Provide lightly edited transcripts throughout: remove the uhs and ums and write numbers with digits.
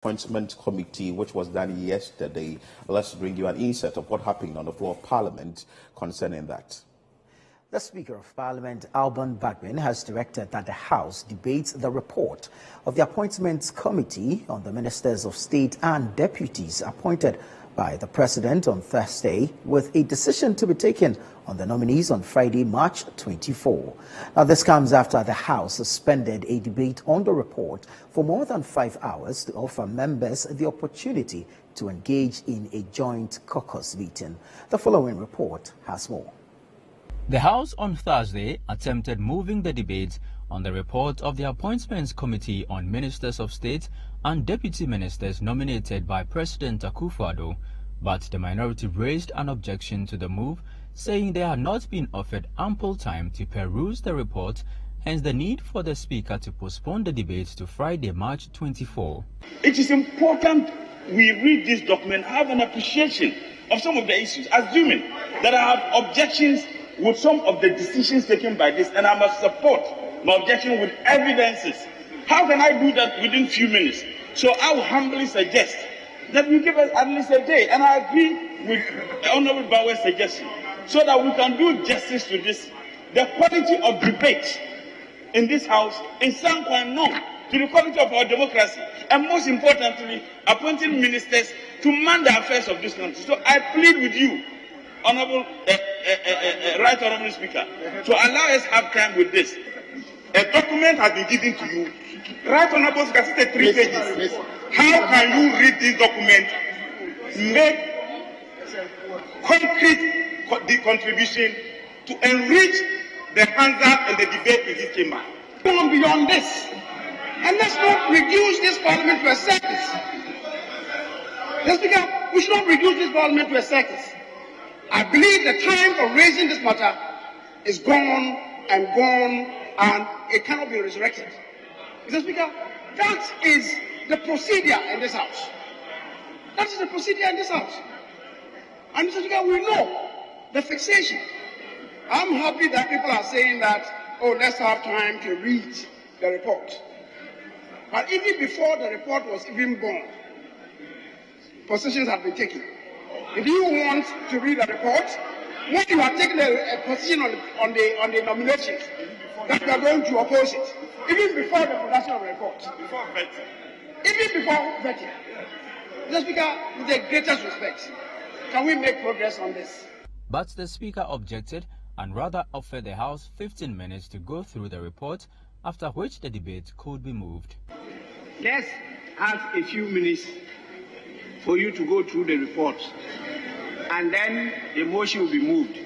Appointment Committee, which was done yesterday. Let's bring you an insight of what happened on the floor of Parliament concerning that. The Speaker of Parliament, Alban Bagbin, has directed that the House debates the report of the Appointments Committee on the Ministers of State and Deputies appointed by the President on Thursday, with a decision to be taken on the nominees on Friday, March 24. Now, this comes after the House suspended a debate on the report for more than 5 hours to offer members the opportunity to engage in a joint caucus meeting. The following report has more. The House on Thursday attempted moving the debate on the report of the Appointments Committee on Ministers of State and Deputy Ministers nominated by President Akufo-Addo, but the minority raised an objection to the move, saying they had not been offered ample time to peruse the report, hence the need for the Speaker to postpone the debate to Friday, March 24. It is important we read this document, have an appreciation of some of the issues, assuming that I have objections with some of the decisions taken by this, and I must support my objection with evidences. How can I do that within few minutes? So I will humbly suggest that we give us at least a day, and I agree with Honorable Bawe's suggestion, so that we can do justice to this. The quality of debate in this House is somewhat known to the quality of our democracy, and most importantly, appointing ministers to man the affairs of this country. So I plead with you, Honorable Right Honorable Speaker, to allow us have time with this. A document has been given to you. Right Honorable Speaker, it's 3 pages. How can you read this document, make concrete the contribution to enrich the answer and the debate in this chamber? Go on beyond this, and let's not reduce this parliament to a circus. Mr. Speaker, we should not reduce this parliament to a circus. I believe the time for raising this matter is gone, and it cannot be resurrected. Mr. Speaker, that is the procedure in this House. That is the procedure in this House. And Mr. Speaker, we know the fixation. I'm happy that people are saying that, oh, let's have time to read the report. But even before the report was even born, positions have been taken. If you want to read the report, when you are taking a position on the nominations, that you are going to oppose it, even before the production of the report. Before vetting. Even before vetting. Mr. Speaker, with the greatest respect, can we make progress on this? But the Speaker objected and rather offered the House 15 minutes to go through the report, after which the debate could be moved. Let's have a few minutes for you to go through the report, and then the motion will be moved.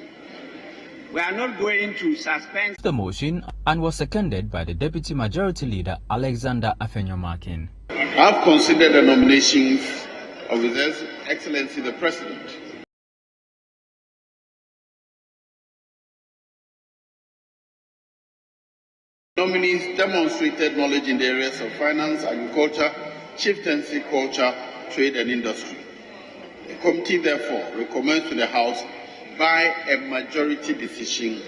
We are not going to suspend the motion, and was seconded by the Deputy Majority Leader Alexander Afenyo-Markin. I have considered the nominations of His Excellency the President. Nominees demonstrated knowledge in the areas of finance, agriculture, chieftaincy, culture, trade and industry. The committee therefore recommends to the House by a majority decision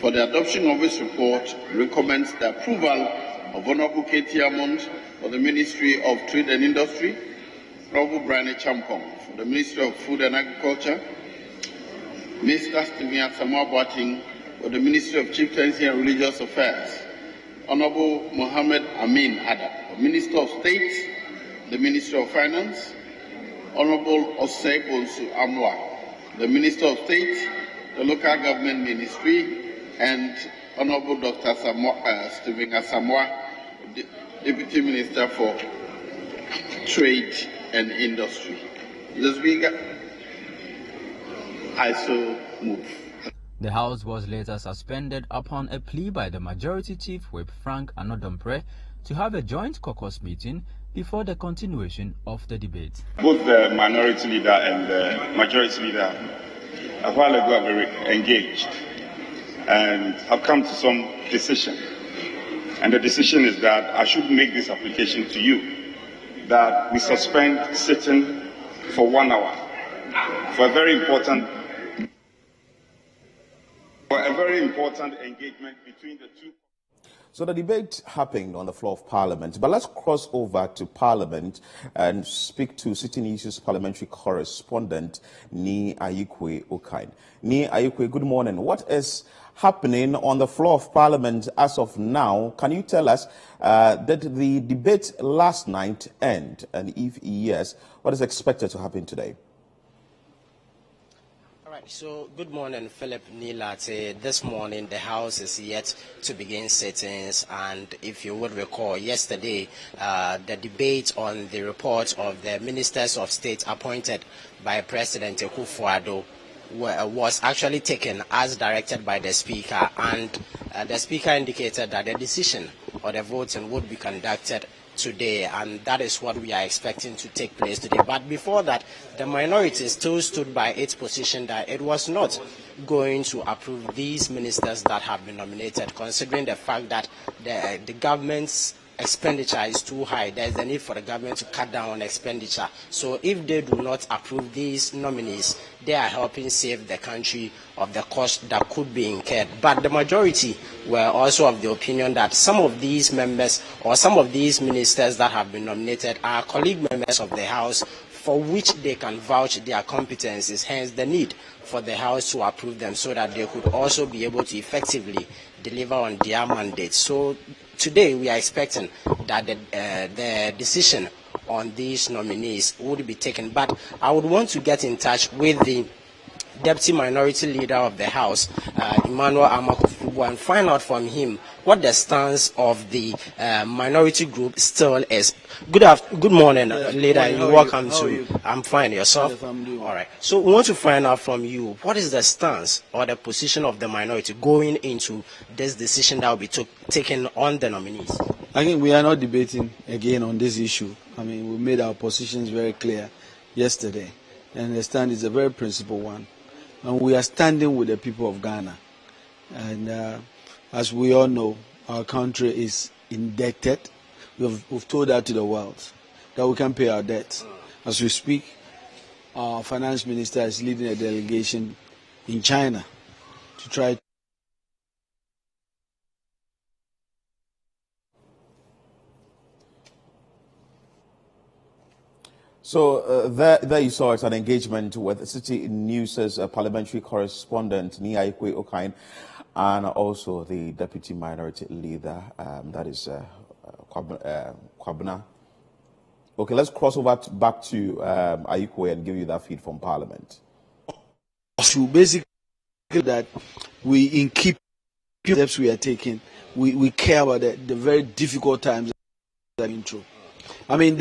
for the adoption of its report, recommends the approval of Honorable Katie Amond for the Ministry of Trade and Industry, Honorable Brian Champong for the Ministry of Food and Agriculture, Mr. Stephen Asamoah-Boateng for the Ministry of Chieftaincy and Religious Affairs, Honorable Mohammed Amin Adam for Minister of State, the Ministry of Finance, Honorable Osei Bonsu Amwa, the Minister of State, the Local Government Ministry, and Honorable Dr. Stephen Asamoah, Deputy Minister for Trade and Industry. Mr. Speaker, I so move. The House was later suspended upon a plea by the Majority Chief Whip Frank Anodompre to have a joint caucus meeting before the continuation of the debate. Both the minority leader and the majority leader a while ago have been engaged and have come to some decision. And the decision is that I should make this application to you, that we suspend sitting for 1 hour for a very important engagement between the two. So the debate happened on the floor of Parliament, but let's cross over to Parliament and speak to City News' parliamentary correspondent, Ni Ayikwe Okain. Ni Ayikwe, good morning. What is happening on the floor of Parliament as of now? Can you tell us, did the debate last night end? And if yes, what is expected to happen today? So, good morning, Philip Nilate. This morning, the House is yet to begin sittings, and if you would recall, yesterday, the debate on the report of the Ministers of State appointed by President Akufo-Addo was actually taken as directed by the Speaker, and the Speaker indicated that the decision or the voting would be conducted today, and that is what we are expecting to take place today. But before that, the minority still stood by its position that it was not going to approve these ministers that have been nominated, considering the fact that the government's expenditure is too high. There is a need for the government to cut down on expenditure. So if they do not approve these nominees, they are helping save the country of the cost that could be incurred. But the majority were also of the opinion that some of these members or some of these ministers that have been nominated are colleague members of the House for which they can vouch their competencies, hence the need for the House to approve them so that they could also be able to effectively deliver on their mandate. So today we are expecting that the decision on these nominees would be taken. But I would want to get in touch with the Deputy Minority Leader of the House, Emmanuel Amakufubu, and find out from him what the stance of the minority group still is. Good morning, Leader. And welcome to. I'm fine. Yourself? Yes, I'm doing. All right. So we want to find out from you what is the stance or the position of the minority going into this decision that will be taken on the nominees. I think we are not debating again on this issue. I mean, we made our positions very clear yesterday, and the stand is a very principled one. And we are standing with the people of Ghana. And as we all know, our country is indebted. We've told that to the world, that we can pay our debts. As we speak, our finance minister is leading a delegation in China to try. So there you saw it's an engagement with City News' parliamentary correspondent, Ni Ayikwe Okain, and also the Deputy Minority Leader, that is Kwabena. Okay, let's cross over back to Ayikwe and give you that feed from Parliament. So basically that we, in keep steps we are taking, we care about the very difficult times that are going through. I mean,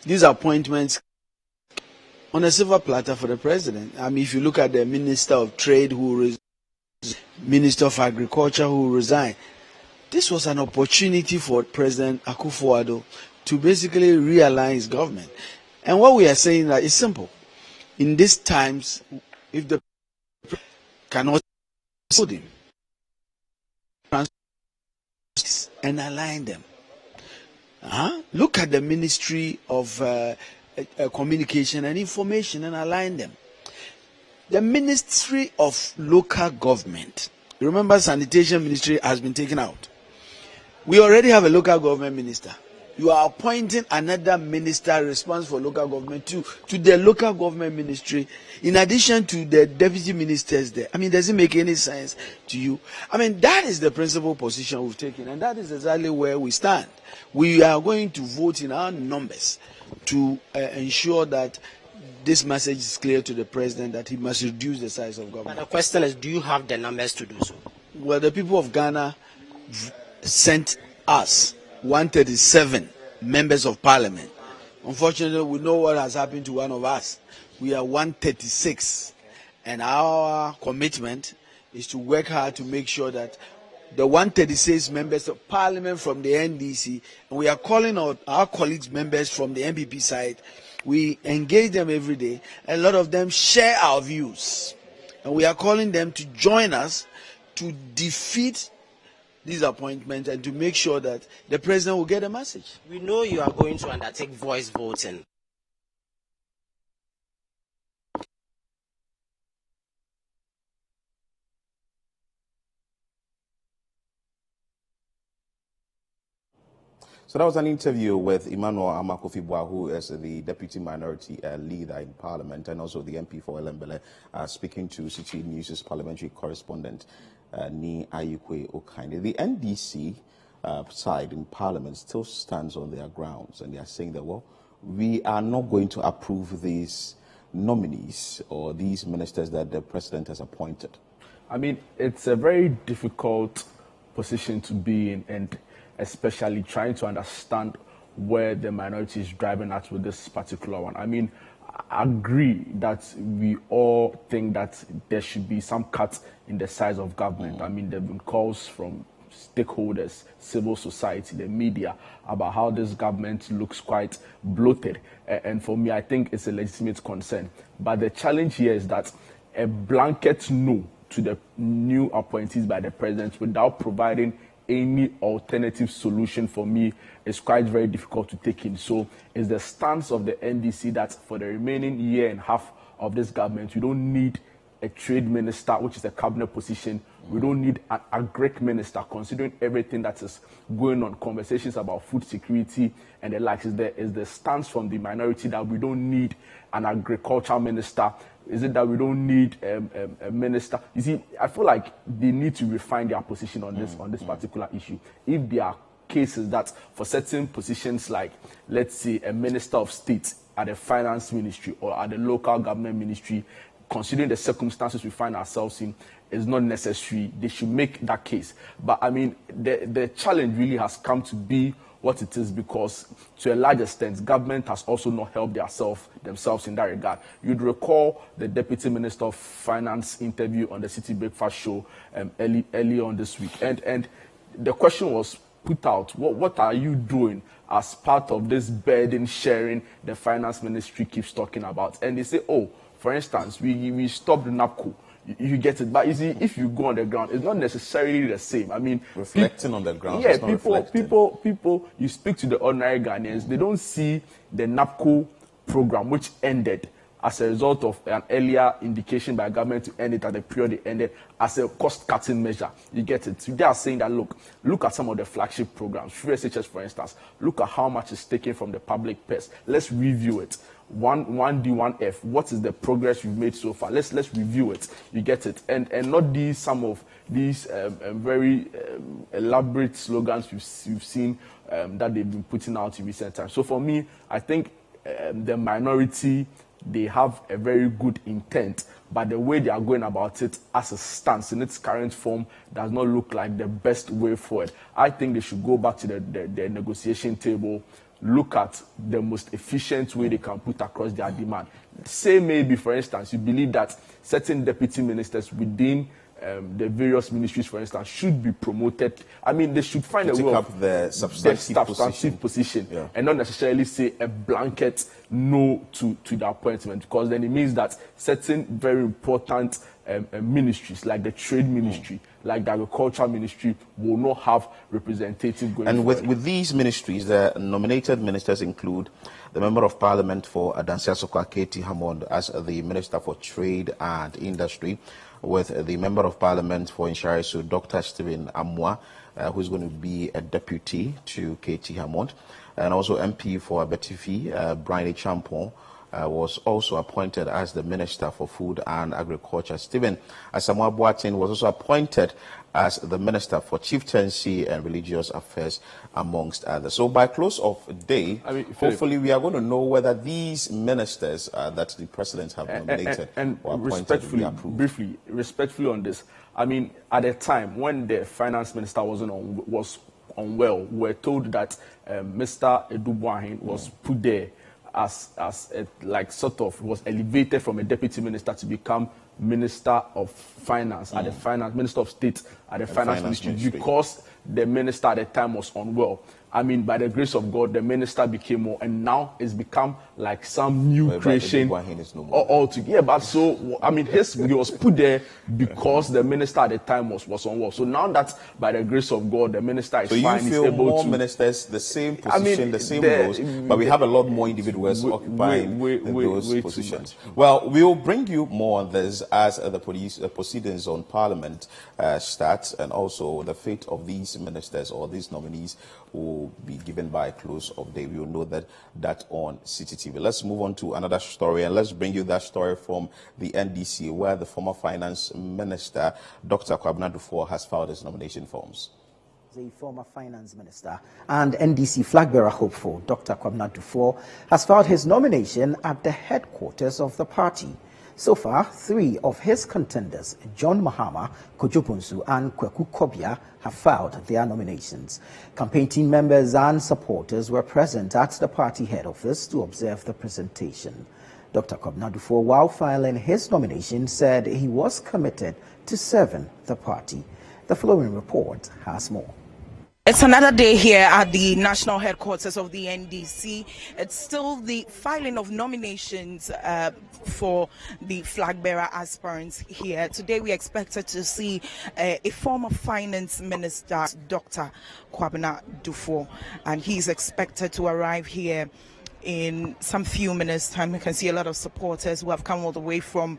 these appointments on a silver platter for the president. I mean, if you look at the Minister of Trade who resigned, Minister of Agriculture who resigned, this was an opportunity for President Akufo-Addo to basically realign his government. And what we are saying that is simple. In these times, if the president cannot hold him and align them, look at the Ministry of Communication and Information and align them. The Ministry of Local Government, remember Sanitation Ministry has been taken out. We already have a local government minister. You are appointing another minister responsible for local government to the local government ministry, in addition to the deputy ministers there. I mean, does it make any sense to you? I mean, that is the principal position we've taken, and that is exactly where we stand. We are going to vote in our numbers to ensure that this message is clear to the president that he must reduce the size of government. But the question is, do you have the numbers to do so? Well, the people of Ghana sent us 137 members of parliament. Unfortunately, we know what has happened to one of us. We are 136, and our commitment is to work hard to make sure that the 136 members of parliament from the NDC, and we are calling out our colleagues members from the MPP side, we engage them every day, and a lot of them share our views, and we are calling them to join us to defeat these appointments and to make sure that the president will get a message. We know you are going to undertake voice voting. So that was an interview with Emmanuel Amakofibwa, who is the Deputy Minority Leader in Parliament, and also the MP for Elembele, speaking to City News' Parliamentary Correspondent, Ni Ayikwe Okaine. The NDC side in Parliament still stands on their grounds, and they are saying that, well, we are not going to approve these nominees or these ministers that the President has appointed. I mean, it's a very difficult position to be in, and especially trying to understand where the minority is driving at with this particular one. I mean, I agree that we all think that there should be some cuts in the size of government. I mean, there have been calls from stakeholders, civil society, the media, about how this government looks quite bloated. And for me, I think it's a legitimate concern. But the challenge here is that a blanket no to the new appointees by the president without providing any alternative solution, for me, is quite very difficult to take in. So it's the stance of the NDC that for the remaining year and a half of this government, we don't need a trade minister, which is a cabinet position. We don't need an agric minister, considering everything that is going on, conversations about food security and the likes. Is the stance from the minority that we don't need an agriculture minister? Is it that we don't need a minister? You see, I feel like they need to refine their position on this particular issue. If there are cases that for certain positions, like let's say a minister of state at the finance ministry or at the local government ministry, considering the circumstances we find ourselves in, is not necessary, they should make that case. But I mean, the challenge really has come to be what it is, because to a large extent, government has also not helped themselves in that regard. You'd recall the Deputy Minister of Finance interview on the City Breakfast Show early on this week. And the question was put out, what are you doing as part of this burden sharing the Finance Ministry keeps talking about? And they say, oh, for instance, we stopped the NAPCO. You get it, but you see, if you go on the ground, it's not necessarily the same. I mean, reflecting on the ground. Yeah, people. You speak to the ordinary Ghanaians, they don't see the NAPCO program, which ended as a result of an earlier indication by government to end it at the period it ended, as a cost-cutting measure. You get it. So they are saying that, look at some of the flagship programs, free SHS, for instance. Look at how much is taken from the public purse. Let's review it. 1D, 1F. What is the progress we've made so far? Let's review it. You get it, and not some of these very elaborate slogans we've seen that they've been putting out in recent times. So for me, I think the minority, they have a very good intent, but the way they are going about it as a stance in its current form does not look like the best way forward. I think they should go back to the negotiation table, look at the most efficient way they can put across their demand. Say maybe, for instance, you believe that certain deputy ministers within the various ministries, for instance, should be promoted. I mean, they should find a way of the substantive position and not necessarily say a blanket no to the appointment, because then it means that certain very important ministries, like the trade ministry, like the agriculture ministry, will not have representative going and forward. with these ministries, the nominated ministers include the Member of Parliament for Adansia Sokwa Katie Hammond as the Minister for Trade and Industry, with the Member of Parliament for Insharisu, Dr. Stephen Amwa, who's going to be a deputy to Katie Hammond, and also MP for Abetifi, Brian Champon, was also appointed as the Minister for Food and Agriculture. Stephen Asamoah Boateng was also appointed as the Minister for Chieftaincy and Religious Affairs, amongst others. So by close of day, hopefully we are going to know whether these ministers that the presidents have nominated or appointed will be approved. Respectfully on this, I mean, at the time when the finance minister was unwell, we were told that Mr. Edubuahin was put there as was elevated from a deputy minister to become Minister of Finance at the Finance, Minister of State at the Finance Ministry, because the minister at the time was unwell. I mean, by the grace of God, the minister became more, and now it's become like some new creation altogether. Yeah, but so, I mean, he was put there because the minister at the time was unwell. So now that, by the grace of God, the minister is fine, he's able more ministers, the same position, the same roles, but we have a lot more individuals occupying those positions. Well, we'll bring you more on this as the proceedings on Parliament start, and also the fate of these ministers or these nominees will be given by close of day. We will know that on City TV. Let's move on to another story, and let's bring you that story from the NDC, where the former finance minister, Dr. Kwabena Duffuor, has filed his nomination forms. The former finance minister and NDC flag bearer hopeful, Dr. Kwabena Duffuor, has filed his nomination at the headquarters of the party. So far, 3 of his contenders, John Mahama, Kojo Ponsu, and Kweku Kobia, have filed their nominations. Campaign team members and supporters were present at the party head office to observe the presentation. Dr. Kwabena Duffuor, while filing his nomination, said he was committed to serving the party. The following report has more. It's another day here at the national headquarters of the NDC. It's still the filing of nominations for the flag bearer aspirants here. Today we expected to see a former finance minister, Dr. Kwabena Duffuor, and he's expected to arrive here in some few minutes' time. You can see a lot of supporters who have come all the way from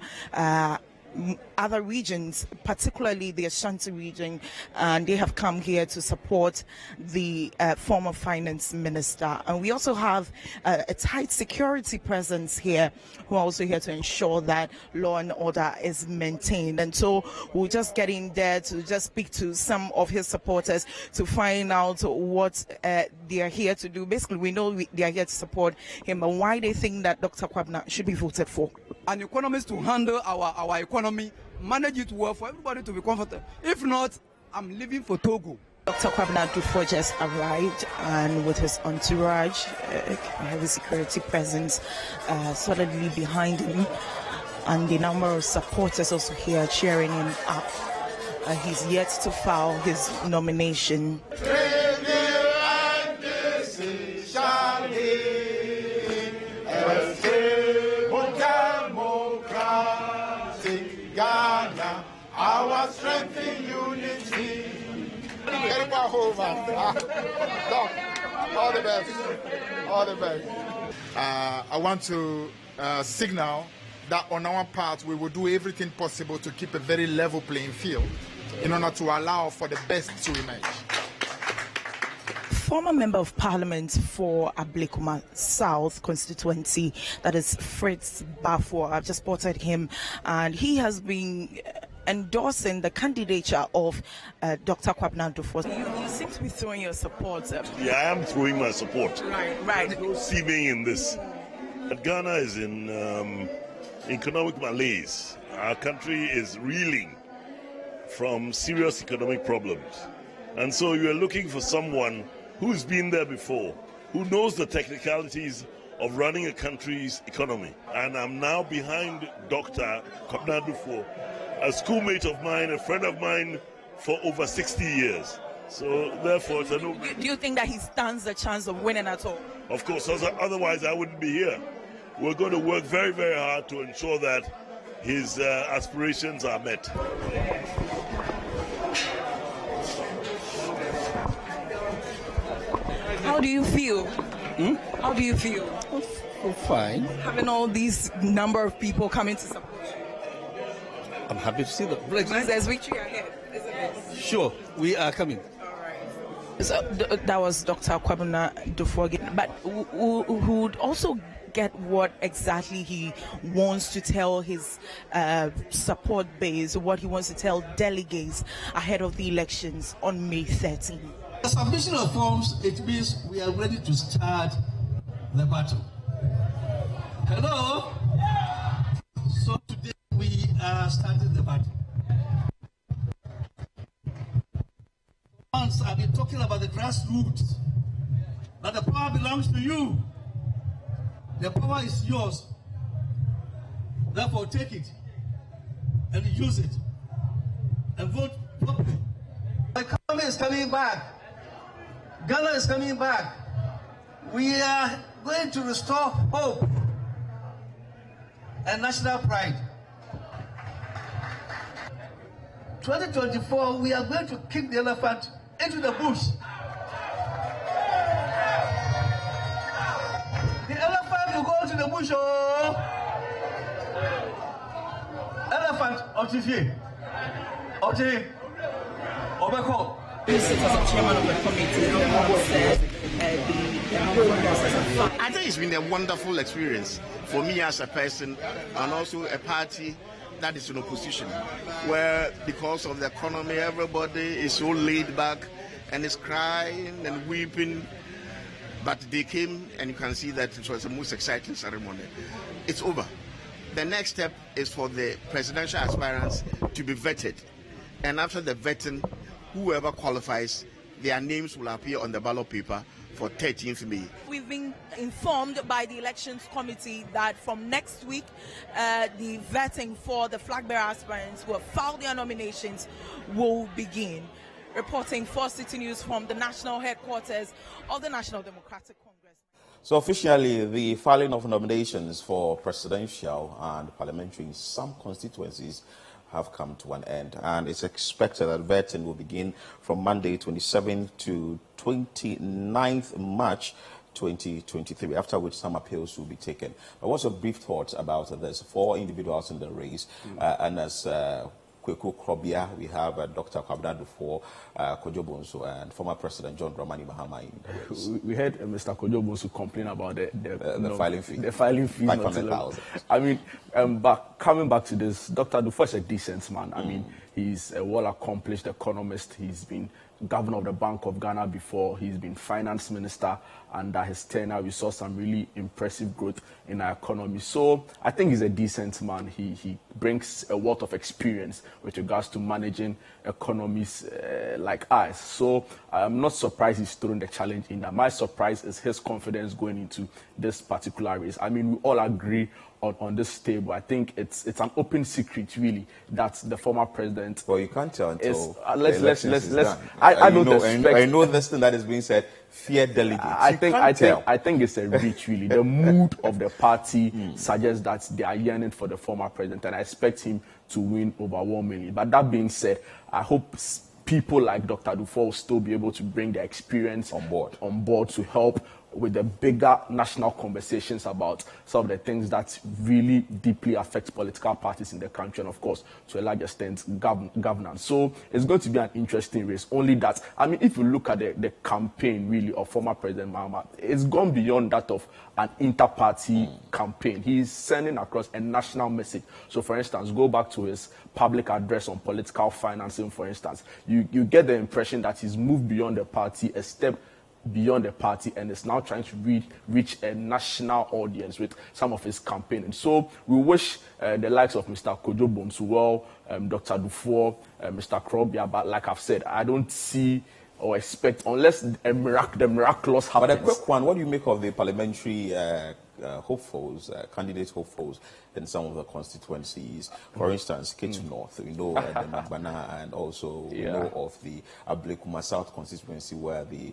other regions, particularly the Ashanti region, and they have come here to support the former finance minister. And we also have a tight security presence here, who are also here to ensure that law and order is maintained. And so we'll just get in there to just speak to some of his supporters to find out what they are here to do. Basically, we know they are here to support him, and why they think that Dr. Kwabena should be voted for. An economist to handle our economy, manage it well for everybody to be comfortable. If not, I'm leaving for Togo. Dr. Kwabena Duffuor just arrived, and with his entourage, heavy security presence solidly behind him, and the number of supporters also here cheering him up. He's yet to file his nomination. Our strength in unity. All the best. All the best. I want to signal that on our part we will do everything possible to keep a very level playing field in order to allow for the best to emerge. Former member of parliament for Ablekuma South constituency, that is Fritz Bafour. I've just spotted him, and he has been endorsing the candidature of Dr. Kwabena Duffuor. You seem to be throwing your support. Yeah, I am throwing my support. Right. There's no seeming in this. But Ghana is in economic malaise. Our country is reeling from serious economic problems. And so you are looking for someone who's been there before, who knows the technicalities of running a country's economy. And I'm now behind Dr. Kwabena Duffuor, a schoolmate of mine, a friend of mine for over 60 years. So therefore, it's a no. Do you think that he stands the chance of winning at all? Of course, otherwise I wouldn't be here. We're going to work very, very hard to ensure that his aspirations are met. How do you feel? How do you feel? Oh, fine. Having all these number of people coming to support you. I'm happy to see them. There's victory ahead, isn't it? Sure, we are coming. All right. So that was Dr. Kwabena Duffuor, but who would also get what exactly he wants to tell his support base, what he wants to tell delegates ahead of the elections on May 13th. The submission of forms, it means we are ready to start the battle. Hello? So today we are starting the battle. Once I've been talking about the grassroots, that the power belongs to you. The power is yours. Therefore, take it and use it and vote properly. The economy is coming back. Ghana is coming back. We are going to restore hope and national pride. 2024, we are going to kick the elephant into the bush. The elephant will go to the bush. Oh, elephant, Otifi, Oti, Obeko. You sit as a chairman of the committee, what said I think it's been a wonderful experience for me as a person and also a party that is in opposition, where because of the economy, everybody is so laid back and is crying and weeping. But they came and you can see that it was the most exciting ceremony. It's over. The next step is for the presidential aspirants to be vetted. And after the vetting, whoever qualifies, their names will appear on the ballot paper for 13th May. We've been informed by the elections committee that from next week, the vetting for the flag bearer aspirants who have filed their nominations will begin. Reporting for City News from the national headquarters of the National Democratic Congress. So officially, the filing of nominations for presidential and parliamentary in some constituencies have come to an end, and it's expected that vetting will begin from Monday 27th to 29th March 2023, after which some appeals will be taken. But what's your brief thoughts about this? 4 individuals in the race, and as Kweku Krobia, we have Dr. Kwabena Dufo, Kojo Bonsu, and former President John Dramani Mahama in the race. We heard Mr. Kojo Bonsu complain about the filing fee. The filing fee. 500,000. I mean, but coming back to this, Dr. Dufo is a decent man. I mean, he's a well-accomplished economist. He's been governor of the Bank of Ghana before. He's been finance minister. Under his tenure, we saw some really impressive growth in our economy. So I think he's a decent man. He brings a wealth of experience with regards to managing economies like ours. So I'm not surprised he's throwing the challenge in that. My surprise is his confidence going into this particular race. I mean, we all agree on this table. I think it's an open secret, really, that the former president. Well, you can't tell until let's. I know this thing that is being said. Fear delegates. I think it's a reach, really. The mood of the party suggests that they are yearning for the former president, and I expect him to win over 1 million. But that being said, I hope people like Dr. Dufo will still be able to bring their experience on board to help with the bigger national conversations about some of the things that really deeply affect political parties in the country, and of course, to a large extent, governance. So it's going to be an interesting race. Only that, I mean, if you look at the campaign really of former President Mahama, it's gone beyond that of an inter-party campaign. He's sending across a national message. So for instance, go back to his public address on political financing, for instance, you get the impression that he's moved beyond the party, a step beyond the party, and is now trying to reach a national audience with some of his campaigning. So we wish the likes of Mr. Kojo Bonsu well, Dr. Dufo, Mr. Krobia, but like I've said, I don't see or expect, unless the miraculous happens. But a quick one, what do you make of the parliamentary hopefuls, candidate hopefuls in some of the constituencies? For instance, Ketu North, we know the Magbana, and also we know of the Ablekuma South constituency, where the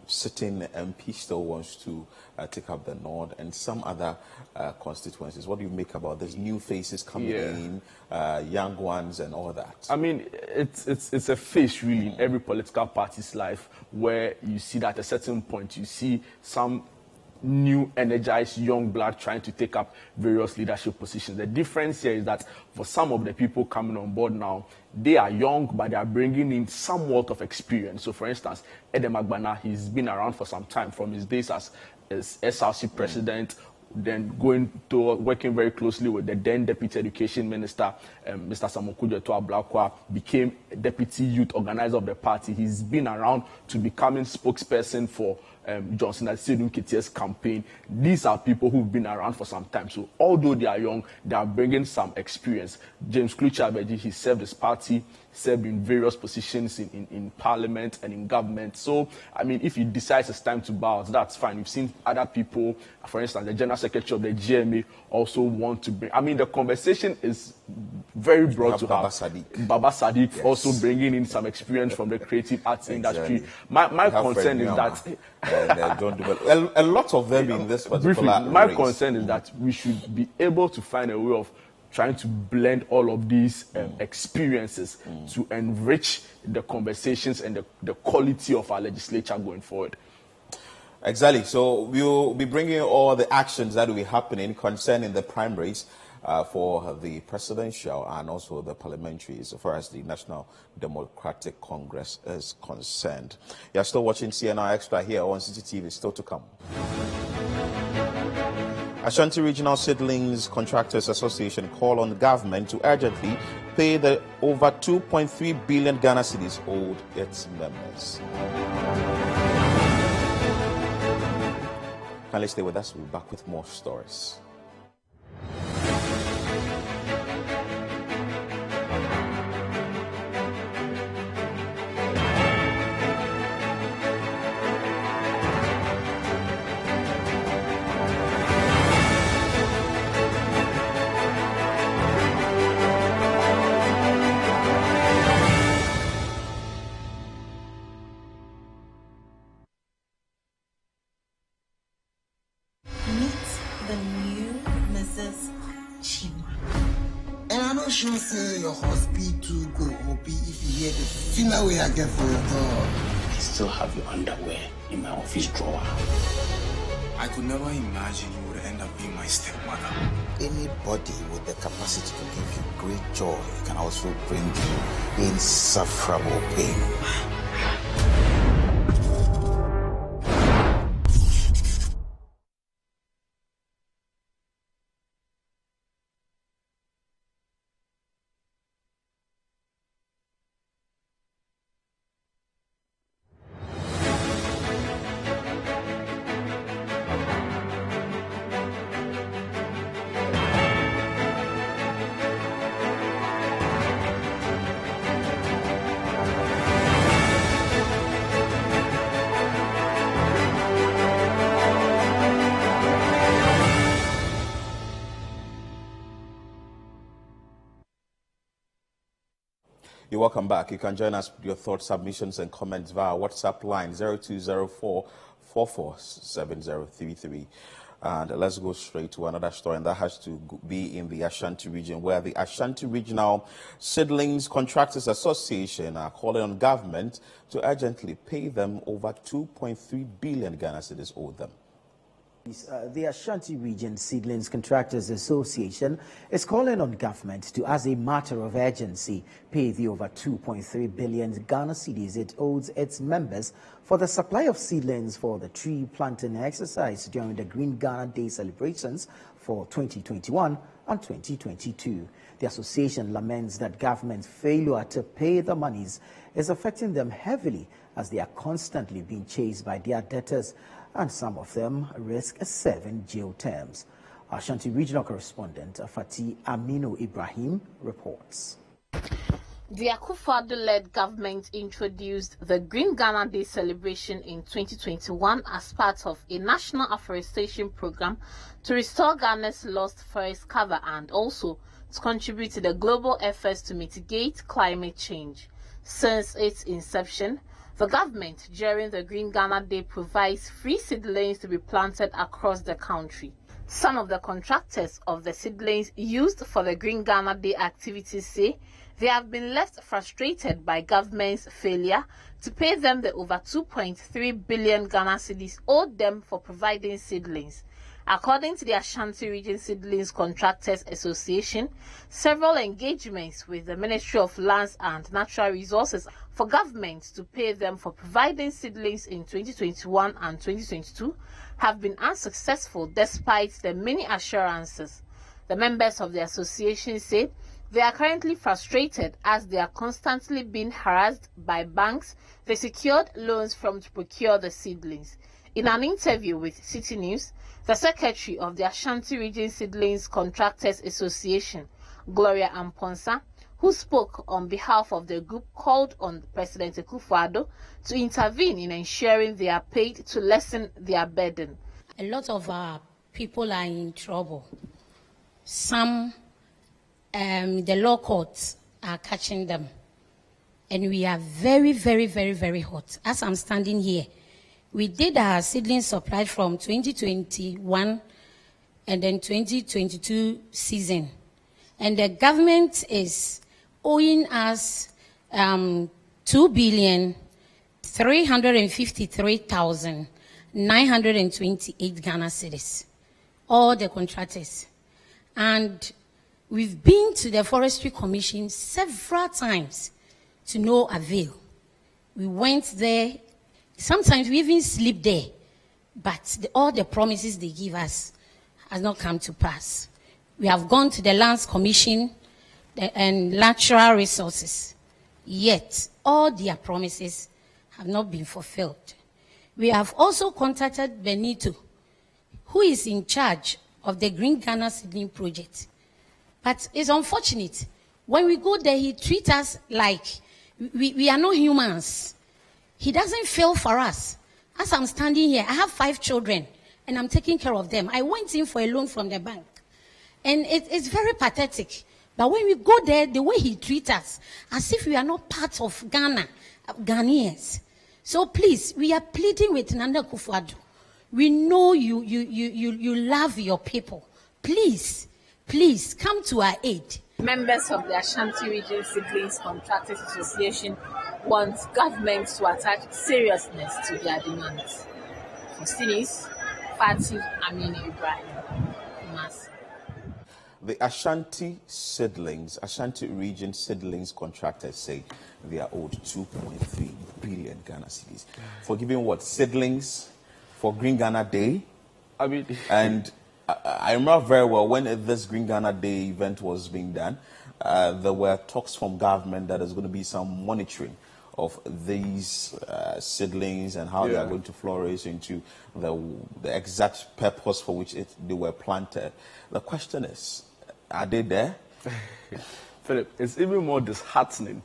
sitting MP still wants to take up the nod, and some other constituencies. What do you make about these new faces coming in, young ones and all that? I mean, it's a phase really in every political party's life where you see that at a certain point you see some new, energized young blood trying to take up various leadership positions. The difference here is that for some of the people coming on board now, they are young, but they are bringing in some wealth of experience. So, for instance, Edem Agbana, he's been around for some time, from his days as SRC president, then going to working very closely with the then Deputy Education Minister, Mr. Samokujo Ablakwa, became Deputy Youth Organizer of the party. He's been around to becoming spokesperson for Johnson Asidun Ketia's campaign. These are people who've been around for some time. So although they are young, they are bringing some experience. James Kluchabeji, he served his party, served in various positions in parliament and in government. So, I mean, if he decides it's time to bow out, that's fine. We've seen other people, for instance, the General Secretary of the GMA also want to bring. I mean, the conversation is very broad to Baba have. Sadiq. Baba Sadiq also bringing in some experience from the creative arts industry. My concern is that a lot of them in this particular my race. concern is that we should be able to find a way of trying to blend all of these experiences to enrich the conversations and the quality of our legislature going forward. Exactly. So we'll be bringing all the actions that will be happening concerning the primaries for the presidential and also the parliamentary as far as the National Democratic Congress is concerned. You're still watching CNR Extra here on CCTV. Still to come. Ashanti Regional Seedlings Contractors Association call on the government to urgently pay the over 2.3 billion Ghana cedis owed its members. Kindly stay with us. We'll be back with more stories. Sure say your hospital go OP if you hear the final way I get for your dog. I still have your underwear in my office drawer. I could never imagine you would end up being my stepmother. Anybody with the capacity to give you great joy can also bring you insufferable pain. You're welcome back. You can join us with your thoughts, submissions, and comments via WhatsApp line 0204 447033. And let's go straight to another story, and that has to be in the Ashanti region, where the Ashanti Regional Seedlings Contractors Association are calling on government to urgently pay them over 2.3 billion Ghana cedis owed them. The Ashanti Region Seedlings Contractors Association is calling on government to, as a matter of urgency, pay the over 2.3 billion Ghana cedis it owes its members for the supply of seedlings for the tree planting exercise during the Green Ghana Day celebrations for 2021 and 2022. The association laments that government's failure to pay the monies is affecting them heavily, as they are constantly being chased by their debtors, and some of them risk 7 jail terms. Ashanti Regional Correspondent Fatih Aminu Ibrahim reports. The Akufo-Addo-led government introduced the Green Ghana Day celebration in 2021 as part of a national afforestation program to restore Ghana's lost forest cover and also to contribute to the global efforts to mitigate climate change. Since its inception, the government during the Green Ghana Day provides free seedlings to be planted across the country. Some of the contractors of the seedlings used for the Green Ghana Day activities say they have been left frustrated by government's failure to pay them the over 2.3 billion Ghana cedis owed them for providing seedlings. According to the Ashanti Region Seedlings Contractors Association, several engagements with the Ministry of Lands and Natural Resources for government to pay them for providing seedlings in 2021 and 2022 have been unsuccessful despite the many assurances. The members of the association say they are currently frustrated as they are constantly being harassed by banks they secured loans from to procure the seedlings. In an interview with City News, the secretary of the Ashanti Region Seedlings Contractors Association, Gloria Amponsa, who spoke on behalf of the group, called on President Akufo-Addo to intervene in ensuring they are paid to lessen their burden. A lot of our people are in trouble. Some, the law courts are catching them. And we are very, very, very, very hot. As I'm standing here, we did our seedling supply from 2021 and then 2022 season. And the government is owing us 2,353,928 Ghana cedis, all the contractors. And We've been to the Forestry Commission several times to no avail. We went there, sometimes we even sleep there, but all the promises they give us has not come to pass. We have gone to the Lands Commission and Natural Resources, yet all their promises have not been fulfilled. We have also contacted Benito, who is in charge of the Green Ghana Seedling Project. But it's unfortunate, when we go there, he treats us like we are not humans. He doesn't feel for us. As I'm standing here, I have 5 children, and I'm taking care of them. I went in for a loan from the bank, and it's very pathetic. But when we go there, the way he treats us, as if we are not part of Ghana, Ghanaians. So please, we are pleading with Nana Akufo-Addo. We know you love your people. Please come to our aid. Members of the Ashanti Region Seedlings Contractors Association want government to attach seriousness to their demands. For CNR, Fatih Aminu Ibrahim. The Ashanti Region Seedlings Contractors say they are owed 2.3 billion Ghana cedis for giving seedlings for Green Ghana Day. And I remember very well when this Green Ghana Day event was being done, there were talks from government that there's going to be some monitoring of these seedlings and how they are going to flourish into the exact purpose for which they were planted. The question is, are they there? Philip, it's even more disheartening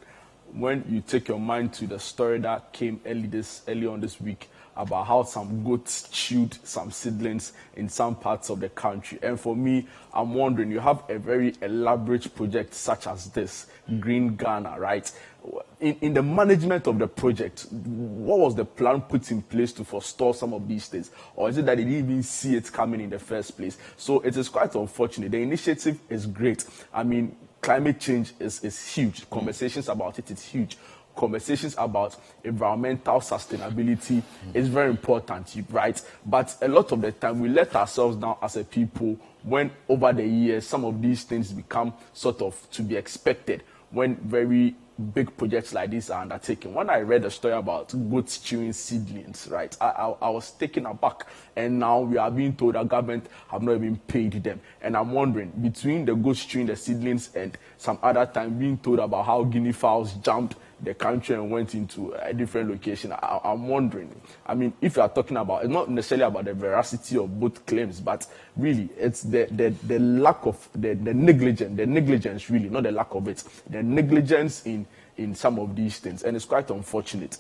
when you take your mind to the story that came early on this week about how some goats chewed some seedlings in some parts of the country. And for me, I'm wondering, you have a very elaborate project such as this, Green Ghana, right? In the management of the project, what was the plan put in place to forestall some of these things? Or is it that they didn't even see it coming in the first place? So it is quite unfortunate. The initiative is great. I mean, climate change is huge. Conversations about it is huge. Conversations about environmental sustainability is very important, right? But a lot of the time we let ourselves down as a people when over the years some of these things become sort of to be expected when very big projects like this are undertaken. When I read a story about goats chewing seedlings, right, I was taken aback. And now we are being told that government have not even paid them. And I'm wondering, between the goats chewing the seedlings and some other time being told about how guinea fowls jumped the country and went into a different location, I'm wondering, I mean, if you are talking about, it's not necessarily about the veracity of both claims, but really it's the lack of, the negligence really, not the lack of it, the negligence in some of these things. And it's quite unfortunate.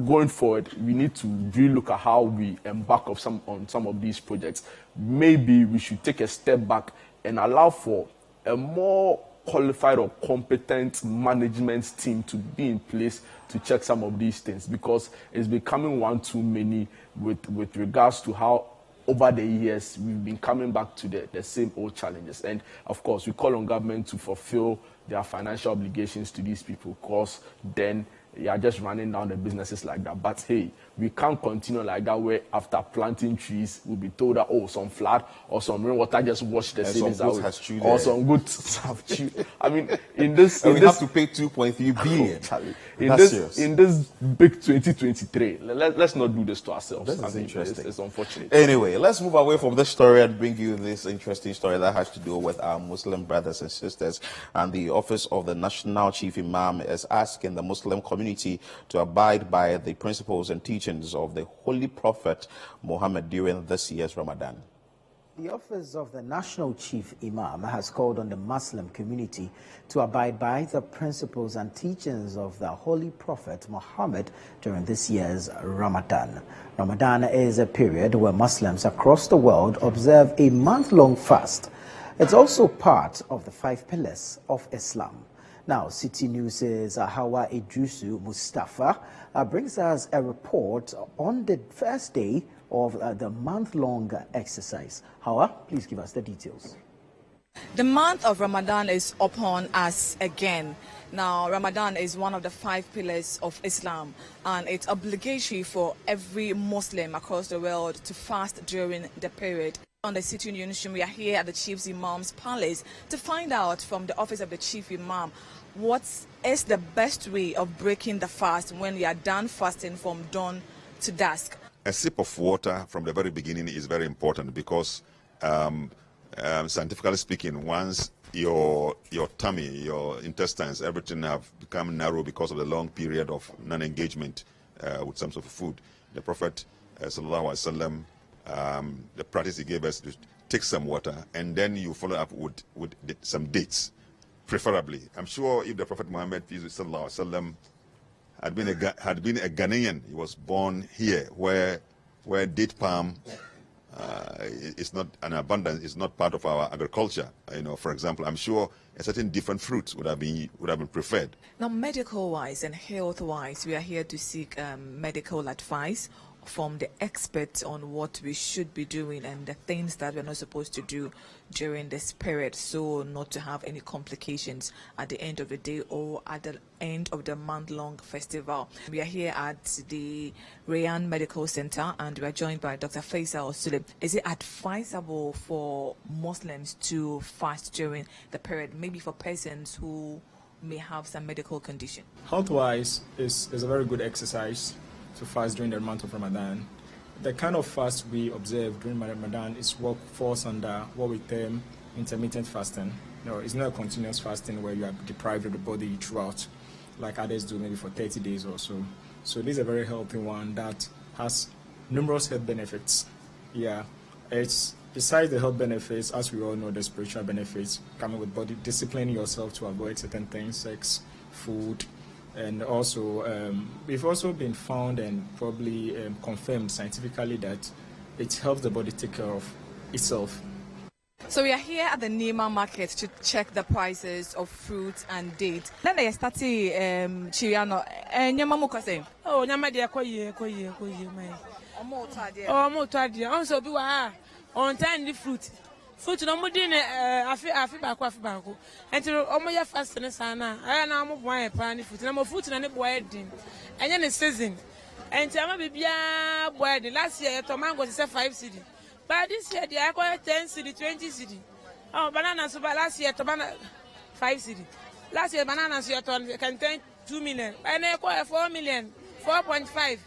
Going forward, we need to really look at how we embark on some of these projects. Maybe we should take a step back and allow for a more qualified or competent management team to be in place to check some of these things, because it's becoming one too many with regards to how over the years we've been coming back to the same old challenges. And of course, we call on government to fulfill their financial obligations to these people, because then you are just running down the businesses like that. But hey, we can't continue like that, where after planting trees we'll be told that, oh, some flood or some rainwater just washed the savings away, or some goods have chewed. I mean, in this, we have to pay 2.3 billion. In this big 2023, let's not do this to ourselves. This is interesting. It's unfortunate. Anyway, let's move away from this story and bring you this interesting story that has to do with our Muslim brothers and sisters. And the Office of the National Chief Imam is asking the Muslim community to abide by the principles and teachings of the Holy Prophet Muhammad during this year's Ramadan. The Office of the National Chief Imam has called on the Muslim community to abide by the principles and teachings of the Holy Prophet Muhammad during this year's Ramadan. Ramadan is a period where Muslims across the world observe a month-long fast. It's also part of the 5 pillars of Islam. Now, City News' Hawa Idrisu Mustafa brings us a report on the first day of the month-long exercise. Hawa, please give us the details. The month of Ramadan is upon us again. Now, Ramadan is one of the 5 pillars of Islam, and it's obligatory for every Muslim across the world to fast during the period. On the City Union, we are here at the Chief Imam's Palace to find out from the office of the Chief Imam what is the best way of breaking the fast when we are done fasting from dawn to dusk. A sip of water from the very beginning is very important because scientifically speaking, once your tummy, your intestines, everything have become narrow because of the long period of non-engagement with some sort of food. The Prophet sallallahu alaihi wasallam, the practice he gave us to take some water and then you follow up with some dates, preferably. I'm sure if the Prophet Muhammad sallallahu alaihi wasallam had been a Ghanaian, he was born here, where date palm is not an abundance, is not part of our agriculture. For example, I'm sure a certain different fruits would have been preferred. Now, medical-wise and health-wise, we are here to seek medical advice from the experts on what we should be doing and the things that we're not supposed to do during this period, so not to have any complications at the end of the day or at the end of the month-long festival. We are here at the Rayan Medical Center and we are joined by Dr. Faisal Sule. Is it advisable for Muslims to fast during the period, maybe for persons who may have some medical condition? Health-wise, is a very good exercise to fast during the month of Ramadan. The kind of fast we observe during Ramadan is what falls under what we term intermittent fasting. It's not a continuous fasting where you are deprived of the body throughout, like others do maybe for 30 days or so. So this is a very healthy one that has numerous health benefits. Yeah, it's besides the health benefits, as we all know, the spiritual benefits coming with body, disciplining yourself to avoid certain things, sex, food. And also, we've also been found and probably confirmed scientifically that it helps the body take care of itself. So we are here at the Nima market to check the prices of fruits and dates. Then they started Chiriano. Nyama mukase. Oh, nyama dia koye mai. Omo tadia. On so bi wa on time the fruit. Fruit no mo din afi ba ko. Enti omo ya fast ne sana. Aya na mo boan e pa ni fruit. Na mo fruit na ne boy din. Enya ne season. Enti ama bibia boy din. Last year to mango say 5 cedi. But this year they are going 10 cedi, 20 cedi. Oh, banana so last year to banana 5 cedi. Last year banana so to can 2 million. And they go 4 million, 4.5.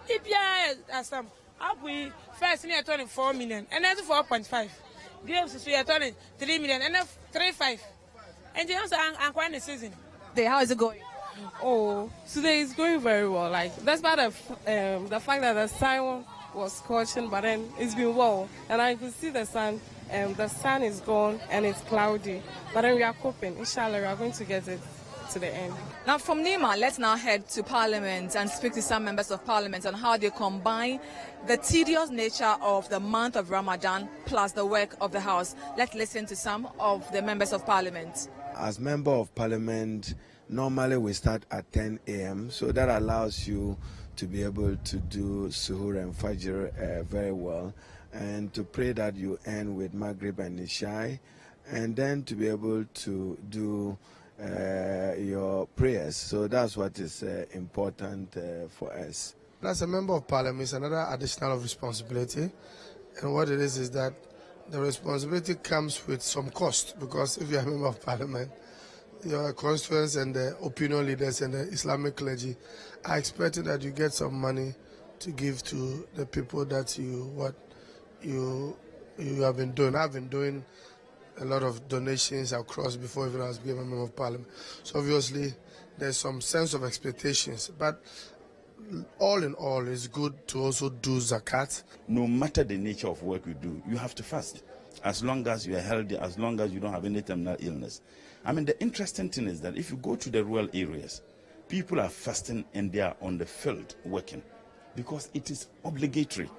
Bibia asam. Up we first near 24 million and then 4.5. Grapes we are turning 3 million and then 3.5. And then also quite the season. How is it going? Oh, today is going very well. Like despite the fact that the sun was scorching, but then it's been well, and I can see the sun. The sun is gone and it's cloudy, but then we are coping. Inshallah, we are going to get it to the end. Now from Nima, let's now head to Parliament and speak to some members of Parliament on how they combine the tedious nature of the month of Ramadan plus the work of the House. Let's listen to some of the members of Parliament. As Member of Parliament, normally we start at 10 a.m., so that allows you to be able to do Suhoor and Fajr very well, and to pray that you end with Maghrib and Isha, and then to be able to do your prayers. So that's what is important for us. As a Member of Parliament, it's another additional responsibility, and what it is that the responsibility comes with some cost, because if you're a Member of Parliament, your constituents and the opinion leaders and the Islamic clergy are expecting that you get some money to give to the people that you have been doing. I've been doing a lot of donations across before even I was being a Member of Parliament. So obviously there's some sense of expectations, but all in all, it's good to also do zakat. No matter the nature of work you do, you have to fast. As long as you are healthy, as long as you don't have any terminal illness. I mean, the interesting thing is that if you go to the rural areas, people are fasting and they are on the field working because it is obligatory.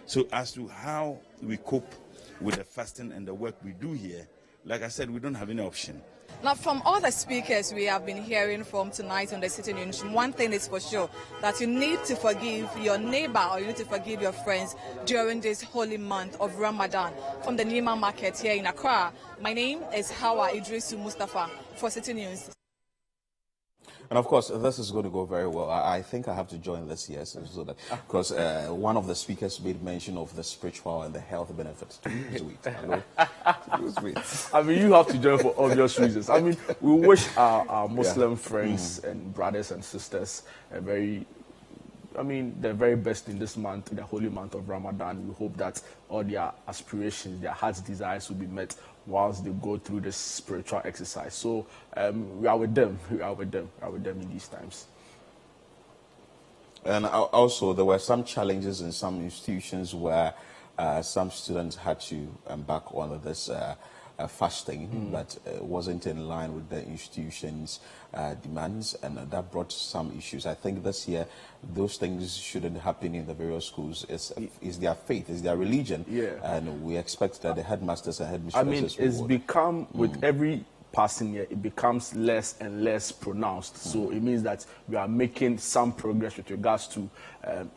So as to how we cope with the fasting and the work we do here, like I said, we don't have any option. Now, from all the speakers we have been hearing from tonight on the City Union, one thing is for sure, that you need to forgive your neighbor or you need to forgive your friends during this holy month of Ramadan. From the Nima market here in Accra, my name is Hawa Idrisu Mustafa for City News. And of course, this is going to go very well. I think I have to join this year, so that because one of the speakers made mention of the spiritual and the health benefits to lose weight. I mean, you have to join for obvious reasons. I mean, we wish our Muslim friends and brothers and sisters the very best in this month, in the holy month of Ramadan. We hope that all their aspirations, their heart's desires will be met whilst they go through this spiritual exercise. So we are with them. We are with them in these times. And also, there were some challenges in some institutions where some students had to embark on this fasting, but wasn't in line with the institution's demands, and that brought some issues. I think this year, those things shouldn't happen in the various schools. It's their faith, it's their religion, and we expect that the headmasters and headmistresses it's become, with every passing year, it becomes less and less pronounced. So it means that we are making some progress with regards to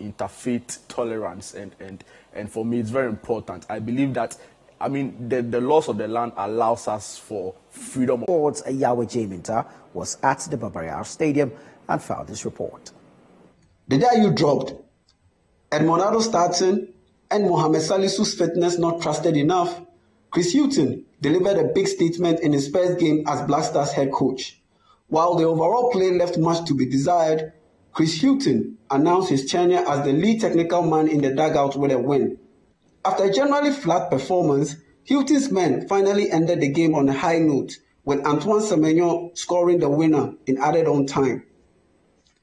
interfaith tolerance, and for me, it's very important. I believe that the laws of the land allows us for freedom. Sports Yahweh Jaminta was at the Barbarian Stadium and filed this report. The day you dropped, Edmonado starting and Mohamed Salisu's fitness not trusted enough, Chris Hughton delivered a big statement in his first game as Black Stars head coach. While the overall play left much to be desired, Chris Hughton announced his tenure as the lead technical man in the dugout with a win. After a generally flat performance, Hughton's men finally ended the game on a high note, with Antoine Semenyo scoring the winner in added-on time.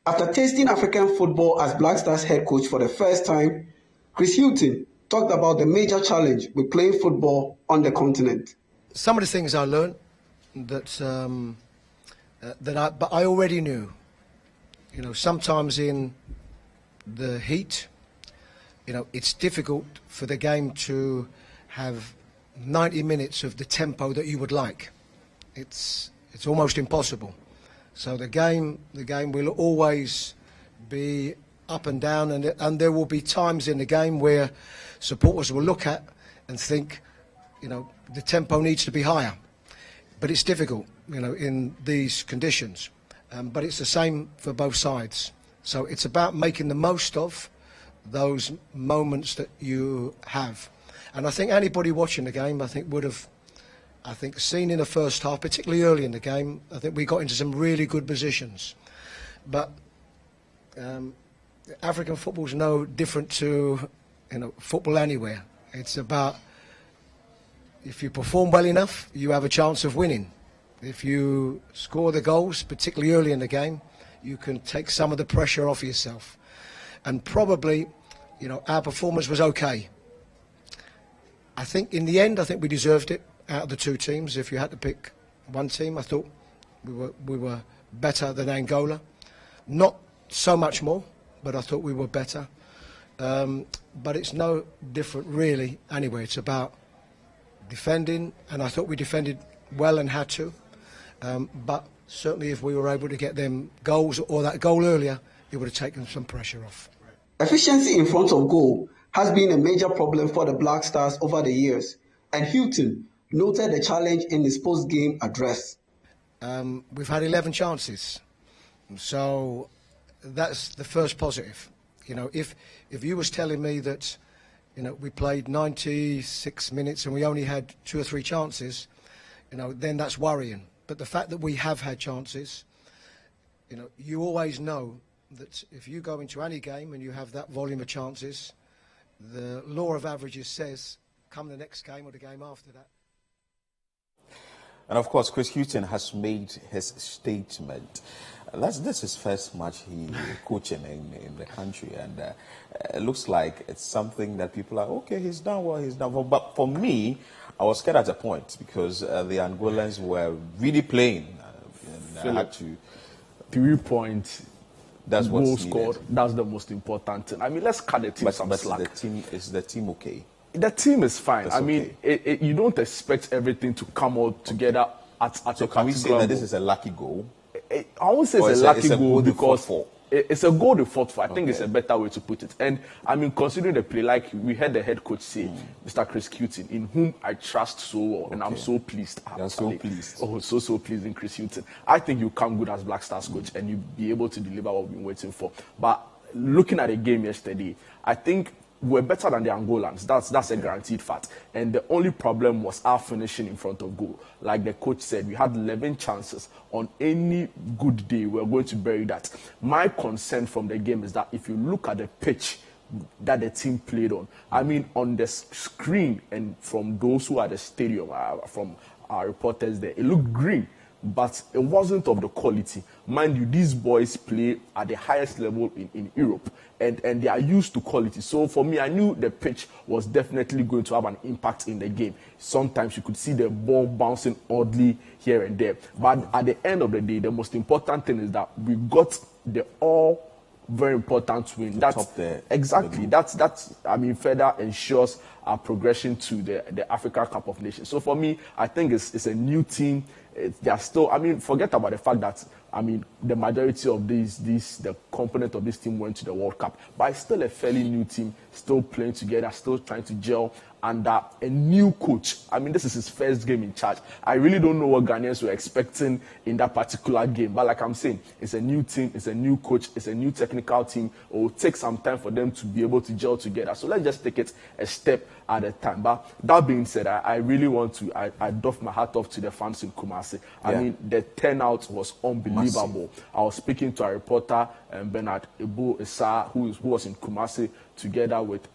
After tasting African football as Black Stars head coach for the first time, Chris Hughton talked about the major challenge with playing football on the continent. Some of the things I learned but I already knew. Sometimes in the heat, it's difficult for the game to have 90 minutes of the tempo that you would like. It's almost impossible. So the game will always be up and down, and there will be times in the game where supporters will look at and think, the tempo needs to be higher. But it's difficult, in these conditions. But it's the same for both sides. So it's about making the most of those moments that you have. And I think anybody watching the game, would have seen in the first half, particularly early in the game, I think we got into some really good positions. But African football is no different to football anywhere. It's about, if you perform well enough, you have a chance of winning. If you score the goals, particularly early in the game, you can take some of the pressure off yourself. And probably, our performance was okay. I think in the end, we deserved it out of the two teams. If you had to pick one team, I thought we were better than Angola. Not so much more, but I thought we were better. But it's no different really anyway. It's about defending, and I thought we defended well and had to. But certainly if we were able to get them goals or that goal earlier, it would have taken some pressure off. Efficiency in front of goal has been a major problem for the Black Stars over the years, and Hughton noted the challenge in his post-game address. We've had 11 chances, so that's the first positive. If you was telling me that, we played 96 minutes and we only had 2 or 3 chances, then that's worrying. But the fact that we have had chances, you always know that if you go into any game and you have that volume of chances, the law of averages says, come the next game or the game after that. And of course, Chris Hughton has made his statement. This is his first match he coaching in the country, and it looks like it's something that people are, okay, he's done well. But for me, I was scared at a point because the Angolans were really playing. And I had to 3 points. That's what's goal scored. That's the most important thing. Let's cut the team some slack. Is the team okay? The team is fine. You don't expect everything to come all together at so a can we say goal. that this is a lucky goal? I won't say it's a lucky goal because it's a goal they fought for. I think it's a better way to put it. And I mean, considering the play, like we heard the head coach say, Mr. Chris Hughton, in whom I trust so well, and I'm so pleased. You're so pleased. Oh, so pleased in Chris Hughton. I think you come good as Black Stars coach, and you'll be able to deliver what we've been waiting for. But looking at the game yesterday, I think we're better than the Angolans. That's a guaranteed fact. And the only problem was our finishing in front of goal. Like the coach said, we had 11 chances. On any good day, we're going to bury that. My concern from the game is that if you look at the pitch that the team played on, I mean, on the screen and from those who are at the stadium, from our reporters there, it looked green. But it wasn't of the quality. Mind you, these boys play at the highest level in Europe, and they are used to quality. So for me, I knew the pitch was definitely going to have an impact in the game. Sometimes you could see the ball bouncing oddly here and there. But at the end of the day, the most important thing is that we got the all very important win. That's top there. Exactly. That's I mean, further ensures our progression to the Africa Cup of Nations. So for me, I think it's a new team. They are still, I mean, forget about the fact that, I mean, the majority of the component of this team went to the World Cup, but it's still a fairly new team, still playing together, still trying to gel under a new coach. I mean, this is his first game in charge. I really don't know what Ghanaians were expecting in that particular game, but like I'm saying, it's a new team, it's a new coach, it's a new technical team. It will take some time for them to be able to gel together. So let's just take it a step at a time. But that being said, I really want to, I doff my hat off to the fans in Kumasi. I mean, the turnout was unbelievable. Massive. I was speaking to a reporter, Bernard Ebu Issa, who was in Kumasi together with